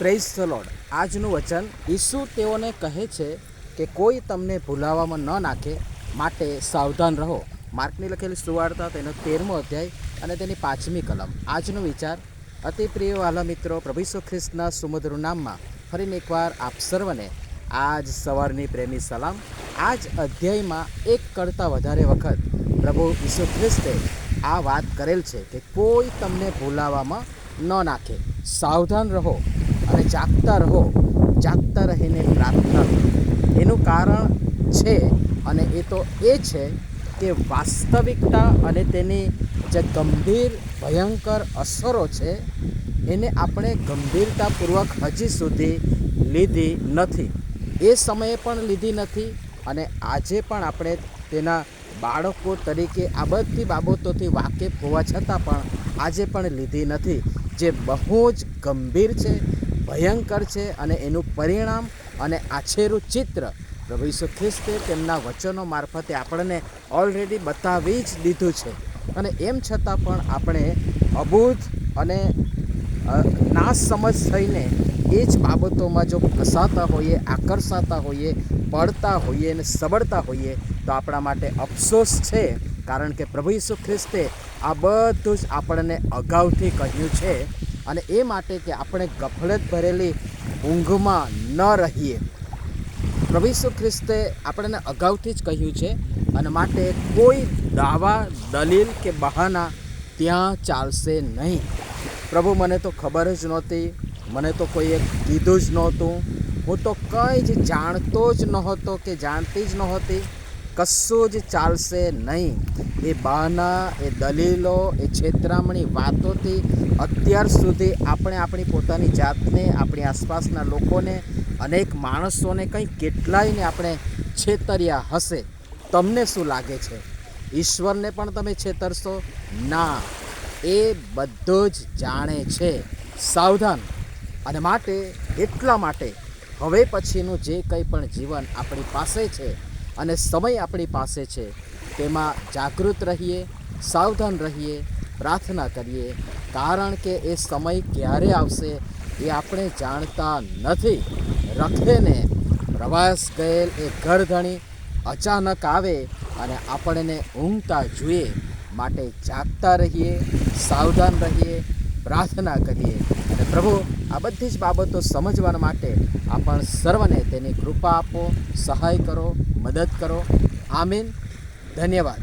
Praise the lord. આજનું વચન ઈસુ તેઓને કહે છે કે કોઈ તમને ભૂલાવામાં ન નાખે, માટે સાવધાન રહો. માર્કની લખેલી સુવાર્તા તેનો 13મો અધ્યાય અને તેની 5મી કલમ. આજનો વિચાર. અતિ પ્રિય વાલા મિત્રો, પ્રભુ ઈસુ ખ્રિસ્તના સુમધુર નામમાં ફરીને એકવાર આપ સર્વને આજ સવારની પ્રેમી સલામ. આજ અધ્યાયમાં એક કરતાં વધારે વખત પ્રભુ ઈસુ ખ્રિસ્તે આ વાત કરેલ છે કે કોઈ તમને ભૂલાવામાં ન નાખે, સાવધાન રહો અને જાગતા રહો. જાગતા રહીને પ્રાર્થના કરો. એનું કારણ છે, અને એ તો એ છે કે વાસ્તવિકતા અને તેની જે ગંભીર ભયંકર અસરો છે એને આપણે ગંભીરતાપૂર્વક હજી સુધી લીધી નથી. એ સમયે પણ લીધી નથી અને આજે પણ આપણે તેના બાળકો તરીકે આ બધી બાબતોથી વાકેફ હોવા છતાં પણ આજે પણ લીધી નથી, જે બહુ જ ગંભીર છે, ભયંકર છે અને એનું પરિણામ અને આછેરું ચિત્ર પ્રભુ ઈસુ ખ્રિસ્તે તેમના વચનો મારફતે આપણને ઓલરેડી બતાવી જ દીધું છે. અને એમ છતાં પણ આપણે અબૂધ અને ના સમજ થઈને એ જ બાબતોમાં જો ફસાતા હોઈએ, આકર્ષાતા હોઈએ, પડતા હોઈએ અને સબળતા હોઈએ તો આપણા માટે અફસોસ છે. કારણ કે પ્રભુ ઈસુ ખ્રિસ્તે આ બધું જ આપણને અગાઉથી કહ્યું છે, અને એ માટે કે આપણે ગફલત ભરેલી ઊંઘમાં ન રહીએ. પ્રભુ ઈસુ ખ્રિસ્તે આપણને અગાઉથી જ કહ્યું છે, અને માટે કોઈ દાવા, દલીલ કે બહાના ત્યાં ચાલશે નહીં. પ્રભુ, મને તો ખબર જ નહોતી, મને તો કોઈએ કીધું જ નહોતું, હું તો કંઈ જ જાણતો જ નહોતો કે જાણતી જ નહોતી, કશું જ ચાલશે નહીં. એ બહાના, એ દલીલો, એ છેતરામણી વાતોથી અત્યાર સુધી આપણે આપણી પોતાની જાતને, આપણી આસપાસના લોકોને, અનેક માણસોને કંઈ કેટલાયને આપણે છેતર્યા હશે. તમને શું લાગે છે? ઈશ્વરને પણ તમે છેતરશો? ના, એ બધું જ જાણે છે. સાવધાન. અને માટે એટલા માટે હવે પછીનું જે કંઈ પણ જીવન આપણી પાસે છે અને સમય આપણી પાસે છે તેમાં જાગૃત રહીએ, સાવધાન રહીએ, પ્રાર્થના કરીએ. કારણ કે એ સમય ક્યારે આવશે એ આપણે જાણતા નથી. રખેને પ્રવાસ ગયેલ એ ઘરધણી અચાનક આવે અને આપણને ઊંઘતા જોઈએ. માટે જાગતા રહીએ, સાવધાન રહીએ, પ્રાર્થના કરીએ. અને પ્રભુ આ બધી જ બાબતો સમજવા માટે આપણ સર્વને તેની કૃપા આપો, સહાય કરો, મદદ કરો. આમીન. ધન્યવાદ.